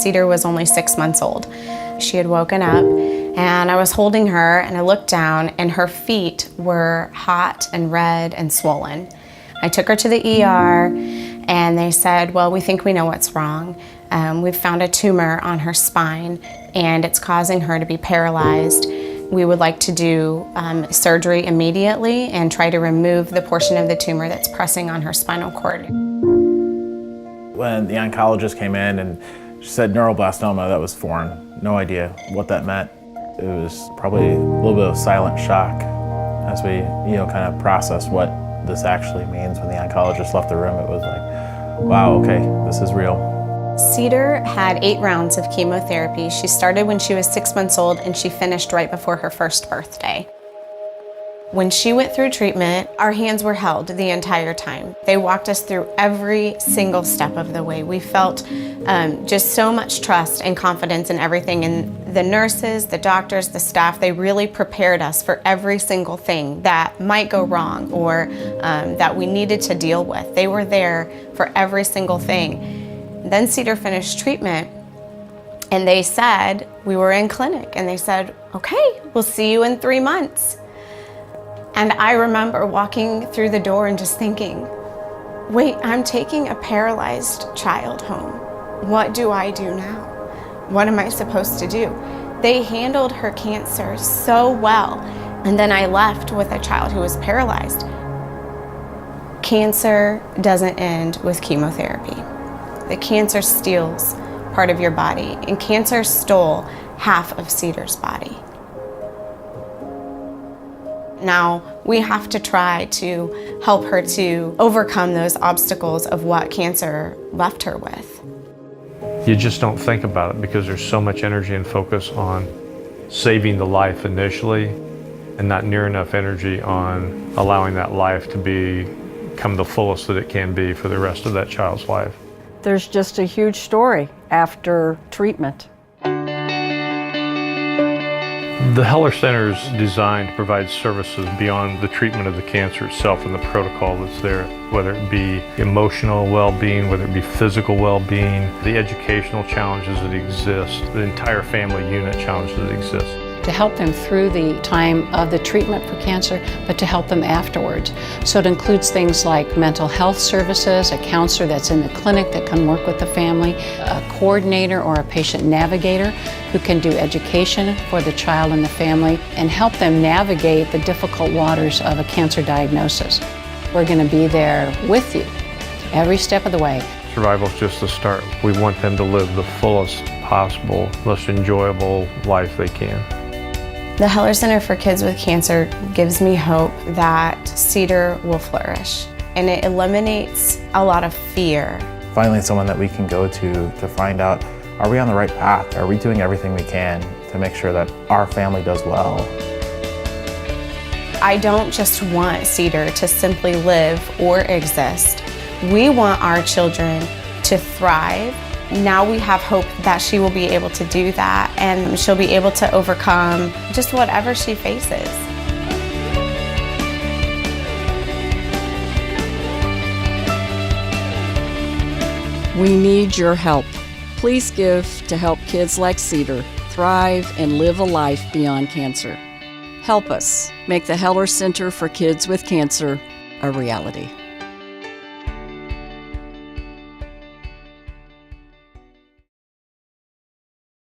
Cedar was only 6 months old. She had woken up and I was holding her and I looked down and her feet were hot and red and swollen. I took her to the ER and they said, well, we think we know what's wrong. We've found a tumor on her spine and it's causing her to be paralyzed. We would like to do surgery immediately and try to remove the portion of the tumor that's pressing on her spinal cord. When the oncologist came in and she said neuroblastoma, that was foreign. No idea what that meant. It was probably a little bit of silent shock as we, kind of processed what this actually means. When the oncologist left the room, it was like, wow, okay, this is real. Cedar had 8 rounds of chemotherapy. She started when she was 6 months old and she finished right before her first birthday. When she went through treatment, our hands were held the entire time. They walked us through every single step of the way. We felt just so much trust and confidence in everything. And the nurses, the doctors, the staff, they really prepared us for every single thing that might go wrong or that we needed to deal with. They were there for every single thing. Then Cedar finished treatment and they said, we were in clinic and they said, okay, we'll see you in 3 months. And I remember walking through the door and just thinking, wait, I'm taking a paralyzed child home. What do I do now? What am I supposed to do? They handled her cancer so well. And then I left with a child who was paralyzed. Cancer doesn't end with chemotherapy. The cancer steals part of your body, and cancer stole half of Cedar's body. Now, we have to try to help her to overcome those obstacles of what cancer left her with. You just don't think about it because there's so much energy and focus on saving the life initially and not near enough energy on allowing that life to become the fullest that it can be for the rest of that child's life. There's just a huge story after treatment. The Heller Center is designed to provide services beyond the treatment of the cancer itself and the protocol that's there, whether it be emotional well-being, whether it be physical well-being, the educational challenges that exist, the entire family unit challenges that exist. To help them through the time of the treatment for cancer, but to help them afterwards. So it includes things like mental health services, a counselor that's in the clinic that can work with the family, a coordinator or a patient navigator who can do education for the child and the family and help them navigate the difficult waters of a cancer diagnosis. We're going to be there with you every step of the way. Survival is just the start. We want them to live the fullest possible, most enjoyable life they can. The Heller Center for Kids with Cancer gives me hope that Cedar will flourish, and it eliminates a lot of fear. Finally, someone that we can go to find out, are we on the right path? Are we doing everything we can to make sure that our family does well? I don't just want Cedar to simply live or exist. We want our children to thrive. Now we have hope that she will be able to do that and she'll be able to overcome just whatever she faces. We need your help. Please give to help kids like Cedar thrive and live a life beyond cancer. Help us make the Heller Center for Kids with Cancer a reality.